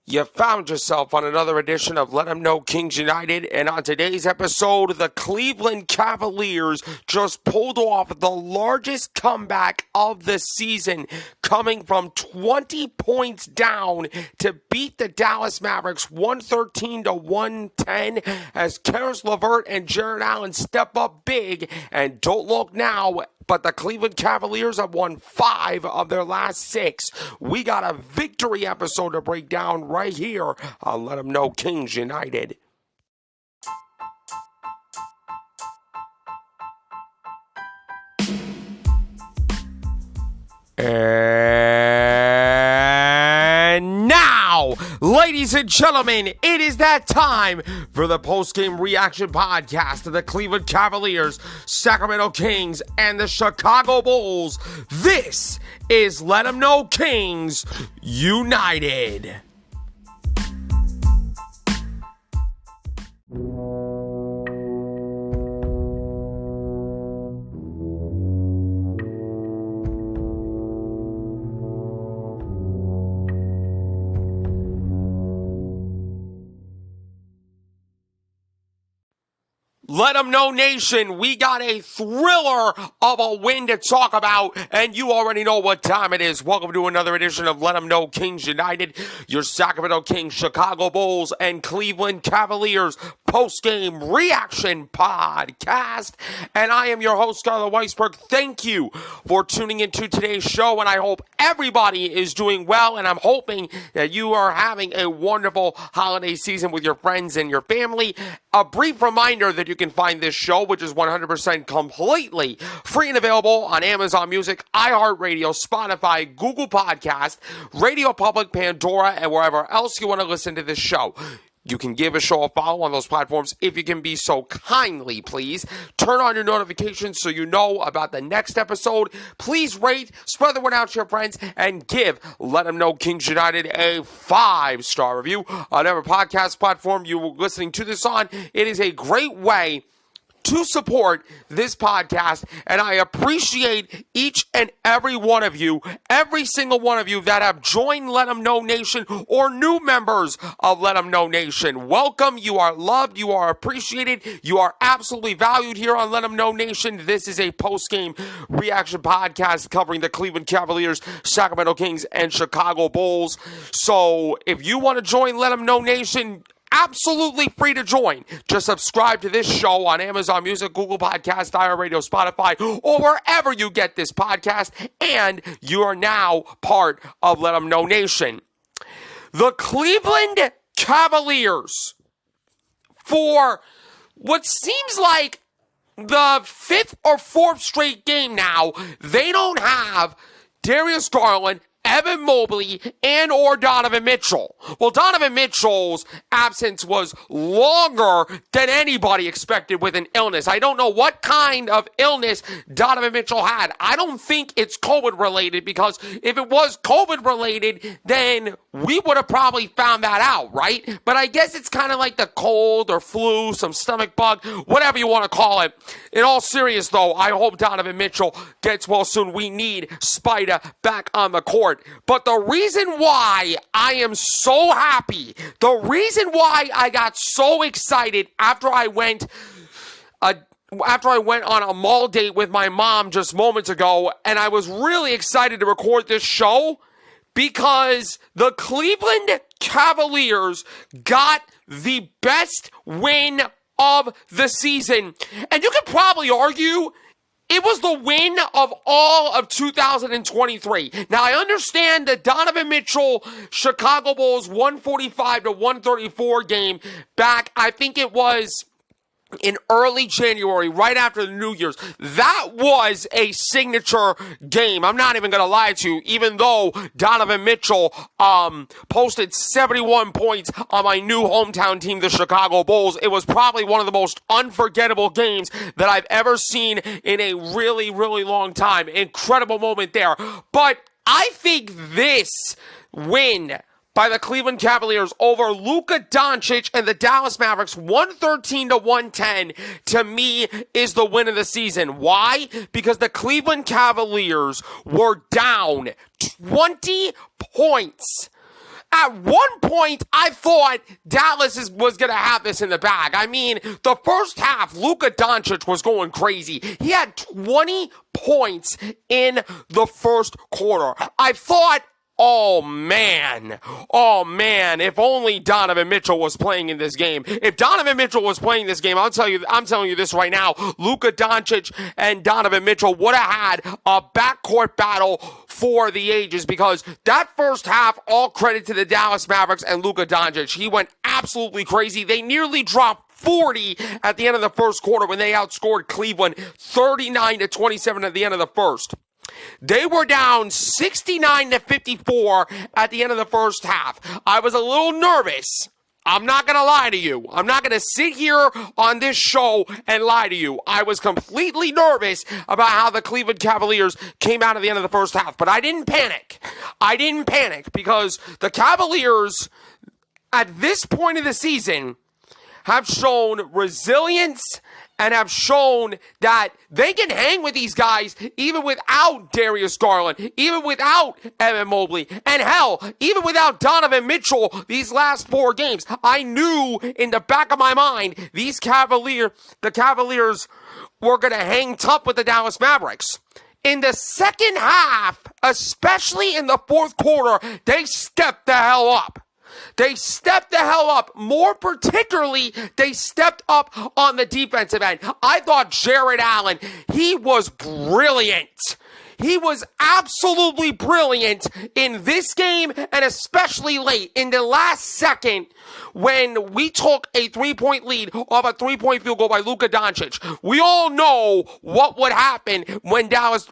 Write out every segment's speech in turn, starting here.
You found yourself on another edition of Let 'Em Know Kings United, and on today's episode, the Cleveland Cavaliers just pulled off the largest comeback of the season, coming from 20 points down to beat the Dallas Mavericks 113-110 as Karis LeVert and Jarrett Allen step up big, and don't look now, but the Cleveland Cavaliers have won 5 of their last 6. We got a victory episode to break down right here on Let 'Em Know Kings United. And now, ladies and gentlemen, it is that time for the post-game reaction podcast of the Cleveland Cavaliers, Sacramento Kings, and the Chicago Bulls. This is Let 'Em Know Kings United. Let 'em know, Nation, we got a thriller of a win to talk about, and you already know what time it is. Welcome to another edition of Let 'Em Know Kings United, your Sacramento Kings, Chicago Bulls, and Cleveland Cavaliers post-game reaction podcast. And I am your host, Skylar Weisberg. Thank you for tuning into today's show, and I hope everybody is doing well, and I'm hoping that you are having a wonderful holiday season with your friends and your family. A brief reminder that you can find this show, which is 100% completely free and available on Amazon Music, iHeartRadio, Spotify, Google Podcast, Radio Public, Pandora, and wherever else you want to listen to this show. You can give a show a follow on those platforms if you can be so kindly, please. Turn on your notifications so you know about the next episode. Please rate, spread the word out to your friends, and give Let 'Em Know Kings United a 5-star review on whatever podcast platform you're listening to this on. It is a great way to support this podcast, and I appreciate each and every one of you, every single one of you that have joined Let 'Em Know Nation or new members of Let 'Em Know Nation. Welcome. You are loved. You are appreciated. You are absolutely valued here on Let 'Em Know Nation. This is a post-game reaction podcast covering the Cleveland Cavaliers, Sacramento Kings, and Chicago Bulls. So if you want to join Let 'Em Know Nation, absolutely free to join. Just subscribe to this show on Amazon Music, Google Podcast, iHeartRadio, Spotify, or wherever you get this podcast, and you are now part of Let 'Em Know Nation. The Cleveland Cavaliers, for what seems like the 5th or 4th straight game now, they don't have Darius Garland, Evan Mobley, and or Donovan Mitchell. Well, Donovan Mitchell's absence was longer than anybody expected with an illness. I don't know what kind of illness Donovan Mitchell had. I don't think it's COVID-related, because if it was COVID-related, then we would have probably found that out, right? But I guess it's kind of like the cold or flu, some stomach bug, whatever you want to call it. In all seriousness, though, I hope Donovan Mitchell gets well soon. We need Spider back on the court. But the reason why I am so happy, the reason why I got so excited after I went on a mall date with my mom just moments ago, and I was really excited to record this show, because the Cleveland Cavaliers got the best win of the season. And you could probably argue it was the win of all of 2023. Now, I understand the Donovan Mitchell Chicago Bulls 145-134 game back, I think it was in early January, right after the New Year's. That was a signature game. I'm not even going to lie to you. Even though Donovan Mitchell posted 71 points on my new hometown team, the Chicago Bulls, it was probably one of the most unforgettable games that I've ever seen in a really, really long time. Incredible moment there. But I think this win by the Cleveland Cavaliers over Luka Doncic and the Dallas Mavericks, 113-110, to me is the win of the season. Why? Because the Cleveland Cavaliers were down 20 points At one point, I thought Dallas was going to have this in the bag. I mean, the first half, Luka Doncic was going crazy. He had 20 points in the first quarter. I thought, oh man, if only Donovan Mitchell was playing in this game. If Donovan Mitchell was playing this game, I'm telling you this right now, Luka Doncic and Donovan Mitchell would have had a backcourt battle for the ages, because that first half, all credit to the Dallas Mavericks and Luka Doncic. He went absolutely crazy. They nearly dropped 40 at the end of the first quarter when they outscored Cleveland 39-27 at the end of the first. They were down 69-54 at the end of the first half. I was a little nervous. I'm not going to lie to you. I'm not going to sit here on this show and lie to you. I was completely nervous about how the Cleveland Cavaliers came out at the end of the first half, but I didn't panic. I didn't panic because the Cavaliers, at this point of the season, have shown resilience and have shown that they can hang with these guys even without Darius Garland, even without Evan Mobley, and hell, even without Donovan Mitchell these last 4 games. I knew in the back of my mind the Cavaliers were going to hang tough with the Dallas Mavericks. In the second half, especially in the fourth quarter, they stepped the hell up. They stepped the hell up. More particularly, they stepped up on the defensive end. I thought Jared Allen, he was brilliant. He was absolutely brilliant in this game, and especially late in the last second when we took a 3-point lead off a 3-point field goal by Luka Doncic. We all know what would happen when Dallas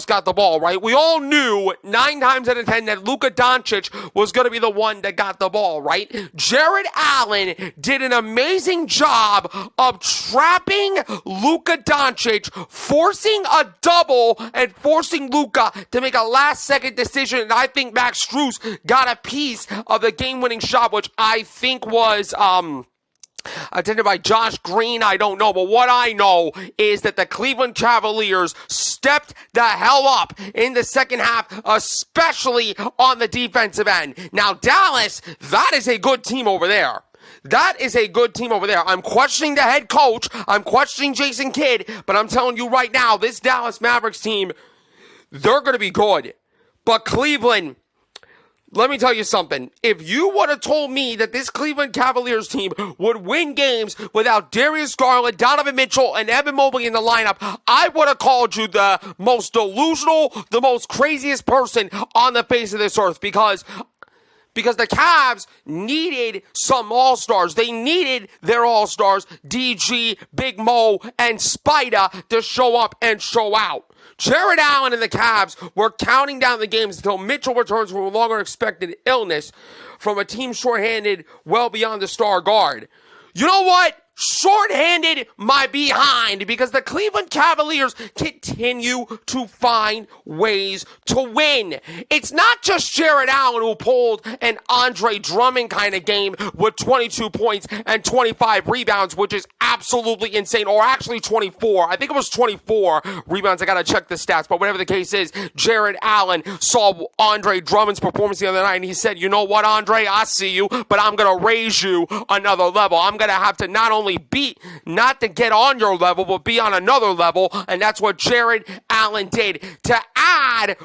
got the ball, right? We all knew 9 times out of 10 that Luka Doncic was going to be the one that got the ball, right? Jared Allen did an amazing job of trapping Luka Doncic, forcing a double and forcing Luka to make a last-second decision, and I think Max Strus got a piece of the game-winning shot, which I think was attended by Josh Green. I don't know, but what I know is that the Cleveland Cavaliers stepped the hell up in the second half, especially on the defensive end. Now, Dallas, that is a good team over there. That is a good team over there. I'm questioning the head coach. I'm questioning Jason Kidd, but I'm telling you right now, this Dallas Mavericks team, they're going to be good. But Cleveland, let me tell you something. If you would have told me that this Cleveland Cavaliers team would win games without Darius Garland, Donovan Mitchell, and Evan Mobley in the lineup, I would have called you the most delusional, the most craziest person on the face of this earth, because the Cavs needed some all-stars. They needed their all-stars, DG, Big Mo, and Spida, to show up and show out. Jared Allen and the Cavs were counting down the games until Mitchell returns from a longer expected illness from a team shorthanded well beyond the star guard. You know what? Shorthanded my behind, because the Cleveland Cavaliers continue to find ways to win. It's not just Jared Allen who pulled an Andre Drummond kind of game with 22 points and 25 rebounds, which is absolutely insane. Or actually 24. I think it was 24 rebounds. I gotta check the stats, but whatever the case is, Jared Allen saw Andre Drummond's performance the other night and he said, you know what, Andre, I see you, but I'm gonna raise you another level. I'm gonna have to not only not to get on your level, but be on another level, and that's what Jared Allen did. To add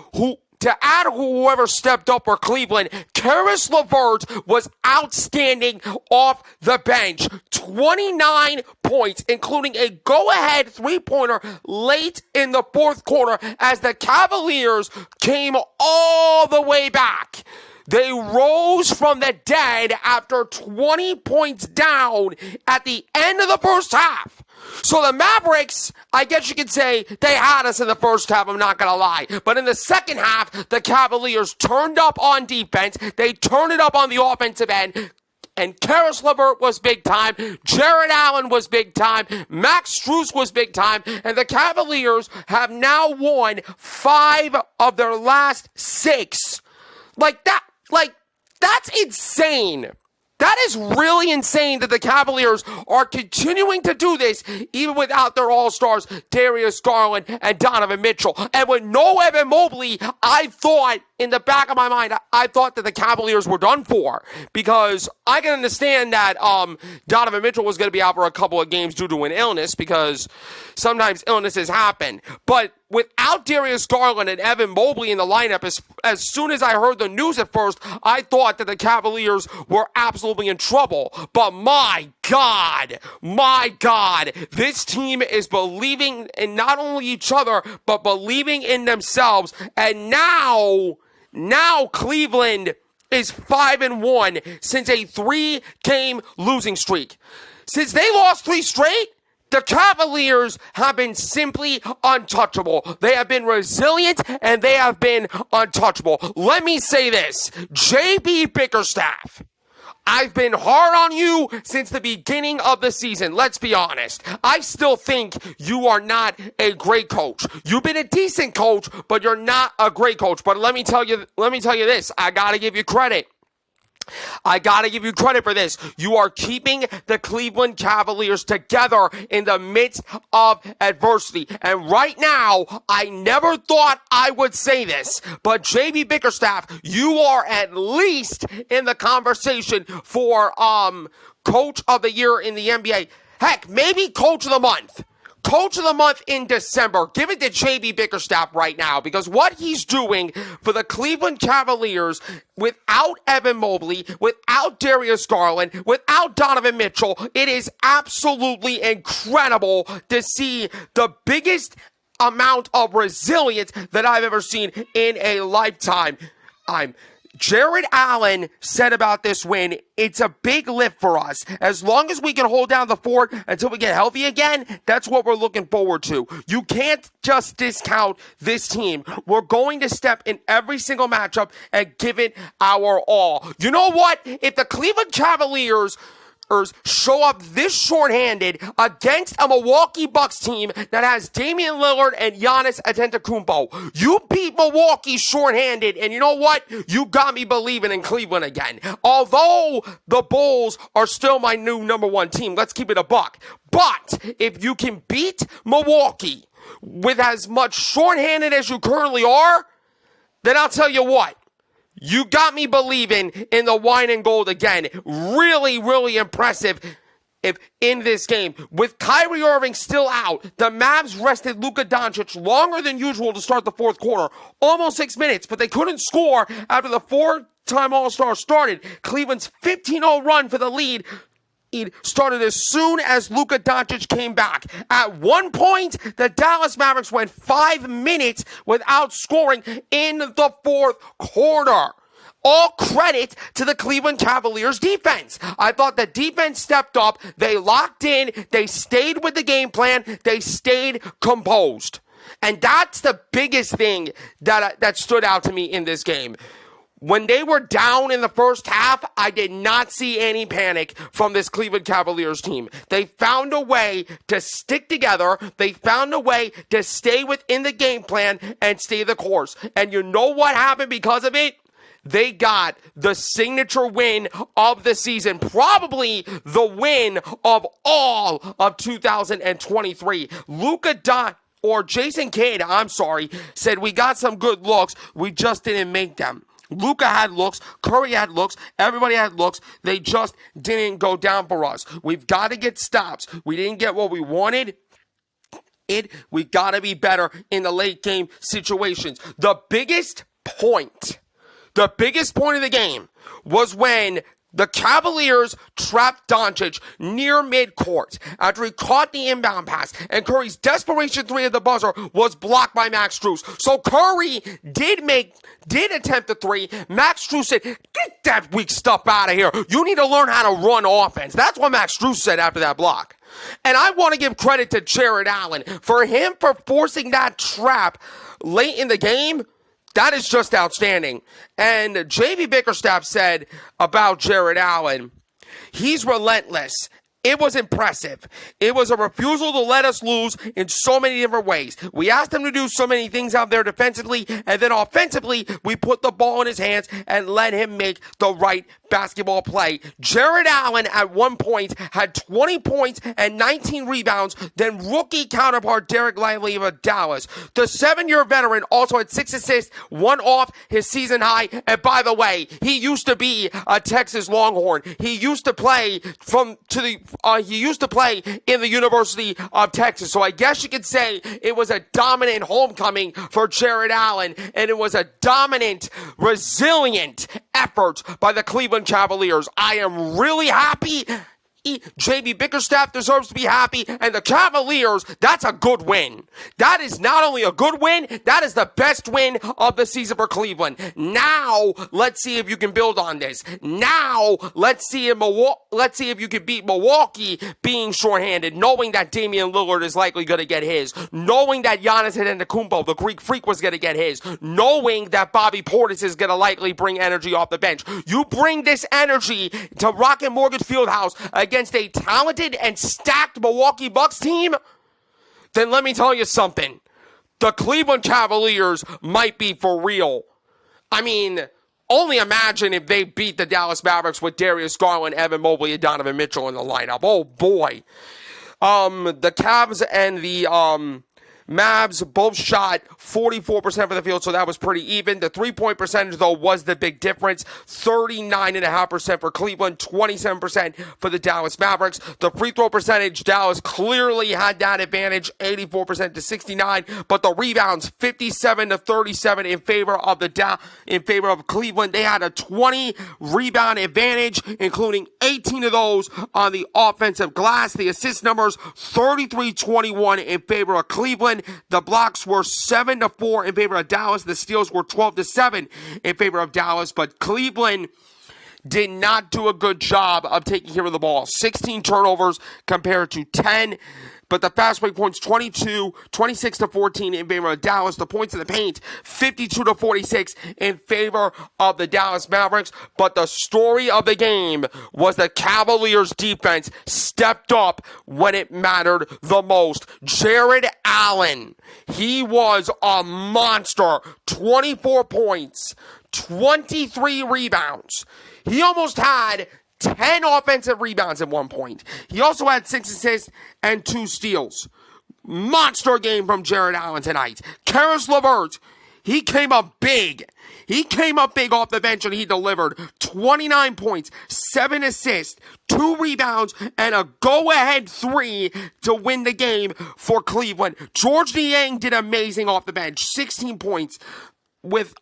whoever stepped up for Cleveland, Karis LeVert was outstanding off the bench. 29 points, including a go-ahead 3-pointer late in the fourth quarter as the Cavaliers came all the way back. They rose from the dead after 20 points down at the end of the first half. So the Mavericks, I guess you could say, they had us in the first half, I'm not going to lie. But in the second half, the Cavaliers turned up on defense. They turned it up on the offensive end. And Karis LeVert was big time. Jared Allen was big time. Max Strus was big time. And the Cavaliers have now won 5 of their last 6. That's insane. That is really insane that the Cavaliers are continuing to do this even without their all-stars, Darius Garland and Donovan Mitchell. And with no Evan Mobley, I thought in the back of my mind, I thought that the Cavaliers were done for, because I can understand that Donovan Mitchell was going to be out for a couple of games due to an illness, because sometimes illnesses happen. But without Darius Garland and Evan Mobley in the lineup, as soon as I heard the news at first, I thought that the Cavaliers were absolutely in trouble. But my God, this team is believing in not only each other, but believing in themselves. And now Cleveland is 5-1 since a 3-game losing streak. Since they lost 3 straight, the Cavaliers have been simply untouchable. They have been resilient, and they have been untouchable. Let me say this, J.B. Bickerstaff, I've been hard on you since the beginning of the season. Let's be honest. I still think you are not a great coach. You've been a decent coach, but you're not a great coach. But let me tell you this. I gotta give you credit. I gotta give you credit for this. You are keeping the Cleveland Cavaliers together in the midst of adversity. And right now, I never thought I would say this, but JB Bickerstaff, you are at least in the conversation for Coach of the Year in the NBA. Heck, maybe Coach of the Month. Coach of the Month in December. Give it to J.B. Bickerstaff right now, because what he's doing for the Cleveland Cavaliers without Evan Mobley, without Darius Garland, without Donovan Mitchell, it is absolutely incredible to see the biggest amount of resilience that I've ever seen in a lifetime. Jared Allen said about this win, it's a big lift for us. As long as we can hold down the fort until we get healthy again, that's what we're looking forward to. You can't just discount this team. We're going to step in every single matchup and give it our all. You know what? If the Cleveland Cavaliers show up this shorthanded against a Milwaukee Bucks team that has Damian Lillard and Giannis Antetokounmpo. You beat Milwaukee shorthanded, and you know what? You got me believing in Cleveland again. Although the Bulls are still my new number 1 team, let's keep it a buck. But if you can beat Milwaukee with as much shorthanded as you currently are, then I'll tell you what. You got me believing in the wine and gold again. Really, really impressive in this game. With Kyrie Irving still out, the Mavs rested Luka Doncic longer than usual to start the fourth quarter. Almost 6 minutes, but they couldn't score after the 4-time All-Star started. Cleveland's 15-0 run for the lead started as soon as Luka Doncic came back. At one point, the Dallas Mavericks went 5 minutes without scoring in the fourth quarter. All credit to the Cleveland Cavaliers defense. I thought the defense stepped up. They locked in. They stayed with the game plan. They stayed composed. And that's the biggest thing that stood out to me in this game. When they were down in the first half, I did not see any panic from this Cleveland Cavaliers team. They found a way to stick together. They found a way to stay within the game plan and stay the course. And you know what happened because of it? They got the signature win of the season, probably the win of all of 2023. Jason Kidd, said we got some good looks, we just didn't make them. Luka had looks, Curry had looks, everybody had looks. They just didn't go down for us. We've got to get stops. We didn't get what we wanted. We got to be better in the late game situations. The biggest point of the game was when the Cavaliers trapped Doncic near midcourt after he caught the inbound pass, and Curry's desperation 3 at the buzzer was blocked by Max Strus. So Curry did attempt the 3. Max Strus said, "Get that weak stuff out of here. You need to learn how to run offense." That's what Max Strus said after that block. And I want to give credit to Jared Allen for forcing that trap late in the game. That is just outstanding. And J.B. Bickerstaff said about Jared Allen, he's relentless. It was impressive. It was a refusal to let us lose in so many different ways. We asked him to do so many things out there defensively, and then offensively, we put the ball in his hands and let him make the right basketball play. Jared Allen at one point had 20 points and 19 rebounds, then rookie counterpart Derek Lively of Dallas. The 7-year veteran also had 6 assists, 1 off his season high. And by the way, he used to be a Texas Longhorn. He used to play in the University of Texas. So I guess you could say it was a dominant homecoming for Jared Allen, and it was a dominant, resilient effort by the Cleveland Cavaliers. I am really happy. J.B. Bickerstaff deserves to be happy, and the Cavaliers, that's a good win. That is not only a good win, that is the best win of the season for Cleveland. Now, let's see if you can build on this. Now, let's see if you can beat Milwaukee being shorthanded, knowing that Damian Lillard is likely going to get his, knowing that Giannis Antetokounmpo, the Greek Freak, was going to get his, knowing that Bobby Portis is going to likely bring energy off the bench. You bring this energy to Rocket Mortgage Fieldhouse against a talented and stacked Milwaukee Bucks team, then let me tell you something. The Cleveland Cavaliers might be for real. I mean, only imagine if they beat the Dallas Mavericks with Darius Garland, Evan Mobley, and Donovan Mitchell in the lineup. Oh, boy. The Cavs and the Mavs both shot 44% for the field, so that was pretty even. The three-point percentage, though, was the big difference. 39.5% for Cleveland, 27% for the Dallas Mavericks. The free throw percentage, Dallas clearly had that advantage, 84% to 69. But the rebounds, 57 to 37 in favor of Cleveland. They had a 20 rebound advantage, including 18 of those on the offensive glass. The assist numbers, 33-21 in favor of Cleveland. The blocks were 7-4 in favor of Dallas. The steals were 12-7 in favor of Dallas. But Cleveland did not do a good job of taking care of the ball. 16 turnovers compared to 10. But the fast break points, 26-14 in favor of Dallas. The points in the paint, 52-46 in favor of the Dallas Mavericks. But the story of the game was the Cavaliers' defense stepped up when it mattered the most. Jared Allen, he was a monster. 24 points, 23 rebounds. He almost had 10 offensive rebounds at one point. He also had 6 assists and 2 steals. Monster game from Jared Allen tonight. Karis LeVert, he came up big. He came up big off the bench and he delivered 29 points, 7 assists, 2 rebounds, and a go-ahead 3 to win the game for Cleveland. George Niang did amazing off the bench. 16 points with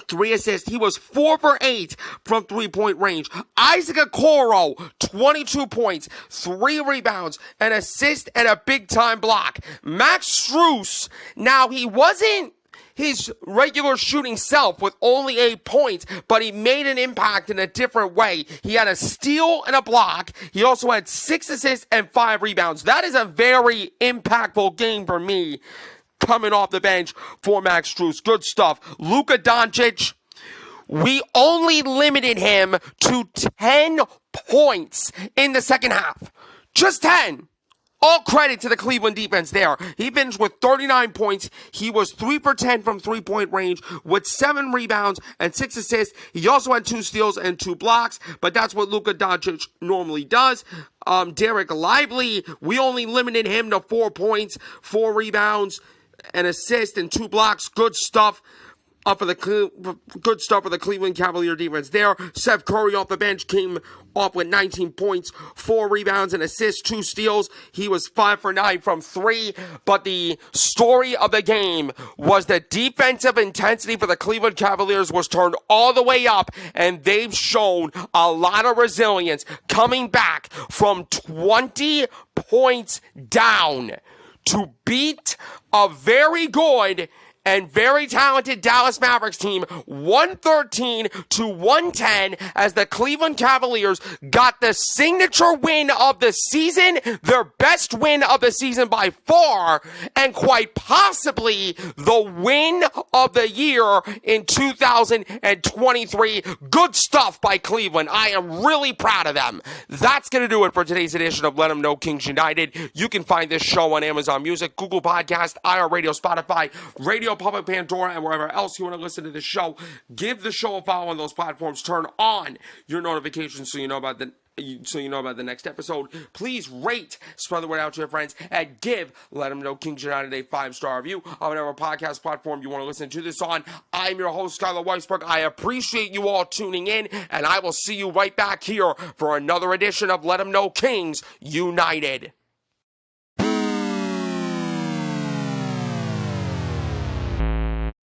3 assists. He was 4 for 8 from three-point range. Isaac Okoro, 22 points, 3 rebounds, an assist, and a big-time block. Max Strus, now he wasn't his regular shooting self with only 8 points, but he made an impact in a different way. He had a steal and a block. He also had 6 assists and 5 rebounds. That is a very impactful game for me, coming off the bench for Max Strus. Good stuff. Luka Doncic, we only limited him to 10 points in the second half. Just 10. All credit to the Cleveland defense there. He finished with 39 points. He was 3 for 10 from three-point range with 7 rebounds and 6 assists. He also had 2 steals and 2 blocks, but that's what Luka Doncic normally does. Derek Lively, we only limited him to 4 points, 4 rebounds, an assist, and 2 blocks. Good stuff for the Cleveland Cavalier defense there. Seth Curry off the bench came off with 19 points, 4 rebounds, and assists, 2 steals. He was 5 for 9 from 3. But the story of the game was the defensive intensity for the Cleveland Cavaliers was turned all the way up, and they've shown a lot of resilience coming back from 20 points down to beat a very good and very talented Dallas Mavericks team, 113-110, as the Cleveland Cavaliers got the signature win of the season, their best win of the season by far, and quite possibly the win of the year in 2023. Good stuff by Cleveland. I am really proud of them. That's going to do it for today's edition of Let 'Em Know Kings United. You can find this show on Amazon Music, Google Podcast, iHeartRadio, Spotify, Radio Public, Pandora, and wherever else you want to listen to the show. Give the show a follow on those platforms. Turn on your notifications so you know about the next episode. Please rate, spread the word out to your friends, and let them know Kings United a 5-star review on whatever podcast platform you want to listen to this on. I'm your host, Skylar Weisberg. I appreciate you all tuning in, and I will see you right back here for another edition of Let 'em Know Kings United.